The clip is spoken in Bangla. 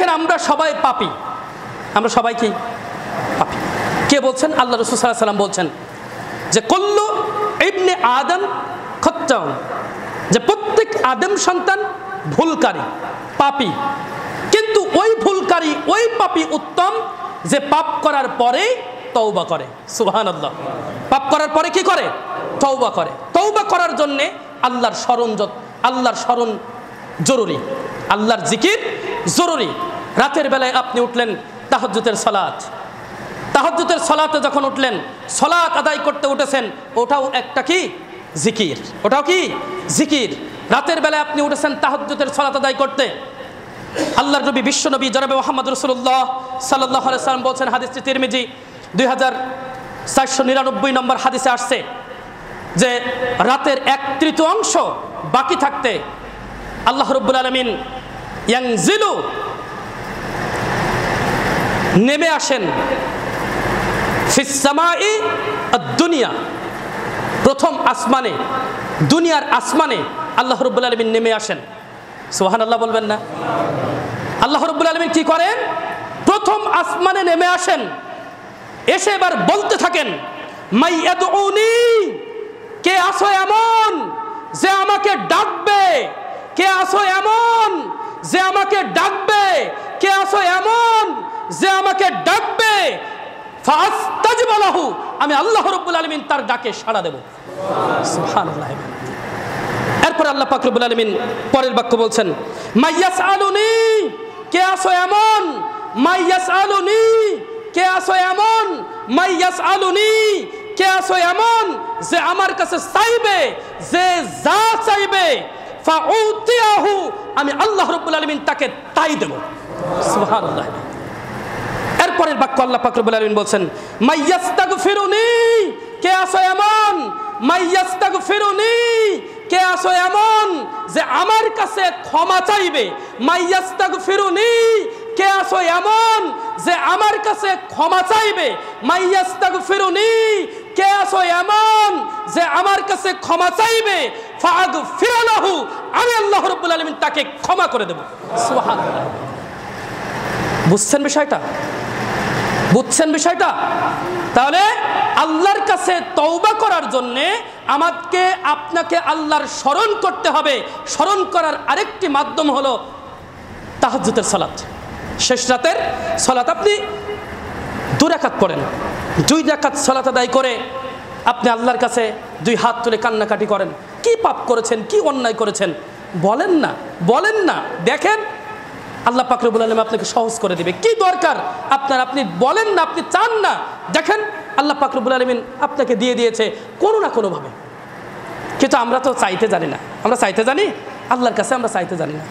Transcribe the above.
দেখেন আমরা সবাই পাপী, আমরা সবাই কি পাপী। কে বলছেন? আল্লাহ রাসূল সাল্লাল্লাহু আলাইহি ওয়াসাল্লাম বলছেন যে কুল্লু ইবনে আদম খাত্তাউন, যে প্রত্যেক আদম সন্তান ভুলকারী, পাপী। কিন্তু ওই ভুলকারী, ওই পাপী উত্তম যে পাপ করার পরে তওবা করে। সুবহানাল্লাহ। পাপ করার পরে কি করে? তওবা করে। তওবা করার জন্যে আল্লাহর স্মরণ জরুরি, আল্লাহর জিকির জরুরি। রাতের বেলায় আপনি উঠলেন, তাহাজ্জুদের সালাতে যখন উঠলেন, সালাত আদায় করতে উঠেছেন, ওটাও একটা কি জিকির, ওটাও কি জিকির। রাতের বেলায় আপনি উঠেছেন তাহাজ্জুদের সালাত আদায় করতে, আল্লাহর নবী বিশ্বনবী জনাবে মুহাম্মদ রাসূলুল্লাহ সাল্লাল্লাহু আলাইহি ওয়াসাল্লাম বলছেন, হাদিসটি তিরমিজি 2499 নম্বর হাদিসে আসছে যে রাতের 1/3 বাকি থাকতে আল্লাহ রাব্বুল আলামিন ইয়ানজিলু, নেমে আসেন, ফিস সামাই আদ-দুনিয়া, প্রথম আসমানে, দুনিয়ার আসমানে আল্লাহ রাব্বুল আলামিন নেমে আসেন। সুবহানাল্লাহ বলবেন না? আল্লাহ রাব্বুল আলামিন কি করেন? প্রথম আসমানে নেমে আসেন, এসে এবার বলতে থাকেন, মাই ইয়াদউনি, কে আসো এমন যে আমাকে ডাকবে, কে আসো এমন যে আমাকে ডাকবে, কে আসো এমন যে আমাকে ডাকবে, ফাআস্তাজিব লাহু, আমি আল্লাহ রাব্বুল আলামিন তার ডাকে সাড়া দেব। সুবহানাল্লাহ। এরপর আল্লাহ পাক রব্বুল আলামিন পরের বাক্য বলছেন, মাইয়াসআলুনি, কে আসো এমন, মাইয়াসআলুনি, কে আসো এমন, মাইয়াসআলুনি, কে আসো এমন যে আমার কাছে চাইবে, যে যা চাইবে, ফাউতিয়াহু, আমি আল্লাহ রাব্বুল আলামিন তাকে তাই দেব। সুবহানাল্লাহ। এরপরের বাক্য আল্লাহ পাক রব্বুল আলামিন বলছেন, মাইয়াস্তাগফিরুনি, কে আসো এমন, মাইয়াস্তাগফিরুনি, কে আসো এমন যে আমার কাছে ক্ষমা চাইবে, মাইয়াস্তাগফিরুনি, কে আসো এমন যে আমার কাছে ক্ষমা চাইবে, মাইয়াস্তাগফিরুনি, কে আসো এমন যে আমার কাছে ক্ষমা চাইবে, ফাগফির লাহু, আমি আল্লাহ রাব্বুল আলামিন তাকে ক্ষমা করে দেব। সুবহানাল্লাহ। বুঝছেন বিষয়টা? বুঝছেন বিষয়টা? তাহলে আল্লাহর কাছে তওবা করার জন্যে আমাকে আপনাকে আল্লাহর স্মরণ করতে হবে। স্মরণ করার আরেকটি মাধ্যম হলো তাহাজ্জুদের সালাত, শেষ রাতের সালাত। আপনি 2 রাকাত পড়েন, 2 রাকাত সালাত আদায় করে আপনি আল্লাহর কাছে 2 হাত তুলে কান্নাকাটি করেন। কি পাপ করেছেন, কি অন্যায় করেছেন বলেন না, বলেন না। দেখেন আল্লাহ পাক রব্বুল আলামিন আপনাকে সহজ করে দিবে। কি দরকার আপনার, আপনি বলেন না, আপনি চান না, দেখেন আল্লাহ পাক রব্বুল আলামিন আপনাকে দিয়ে দিয়েছে কোনো না কোনোভাবে। কিন্তু আমরা তো চাইতে জানি না। আমরা চাইতে জানি, আল্লাহর কাছে আমরা চাইতে জানি না।